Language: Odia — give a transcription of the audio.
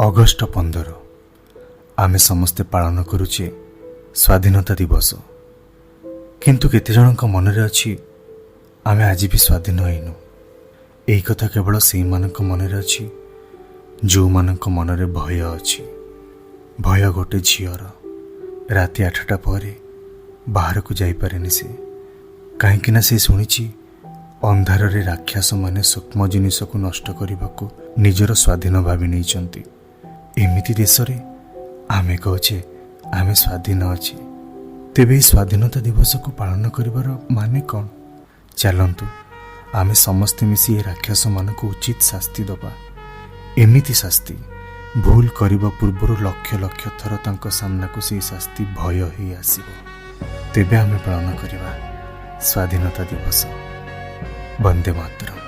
ଅଗଷ୍ଟ 15 ଆମେ ସମସ୍ତେ ପାଳନ କରୁଛେ ସ୍ୱାଧୀନତା ଦିବସ। କିନ୍ତୁ କେତେଜଣଙ୍କ ମନରେ ଅଛି ଆମେ ଆଜି ବି ସ୍ୱାଧୀନ ହେଇନୁ। ଏହି କଥା କେବଳ ସେଇମାନଙ୍କ ମନରେ ଅଛି ଯେଉଁମାନଙ୍କ ମନରେ ଭୟ ଅଛି। ଭୟ ଗୋଟେ ଝିଅର। ରାତି 8ଟା ପରେ ବାହାରକୁ ଯାଇପାରେନି ସେ, କାହିଁକିନା ସେ ଶୁଣିଛି ଅନ୍ଧାରରେ ରାକ୍ଷସମାନେ ସୂକ୍ଷ୍ମ ଜିନିଷକୁ ନଷ୍ଟ କରିବାକୁ ନିଜର ସ୍ୱାଧୀନ ଭାବି ନେଇଛନ୍ତି। ଏମିତି ଦେଶରେ ଆମେ କହୁଛେ ଆମେ ସ୍ୱାଧୀନ ଅଛେ। ତେବେ ଏହି ସ୍ୱାଧୀନତା ଦିବସକୁ ପାଳନ କରିବାର ମାନେ କ'ଣ? ଚାଲନ୍ତୁ ଆମେ ସମସ୍ତେ ମିଶି ଏ ରାକ୍ଷସମାନଙ୍କୁ ଉଚିତ ଶାସ୍ତି ଦେବା। ଏମିତି ଶାସ୍ତି ଭୁଲ କରିବା ପୂର୍ବରୁ ଲକ୍ଷ ଲକ୍ଷ ଥର ତାଙ୍କ ସାମ୍ନାକୁ ସେହି ଶାସ୍ତି ଭୟ ହେଇ ଆସିବ। ତେବେ ଆମେ ପାଳନ କରିବା ସ୍ୱାଧୀନତା ଦିବସ। ବନ୍ଦେ ମାତରମ୍।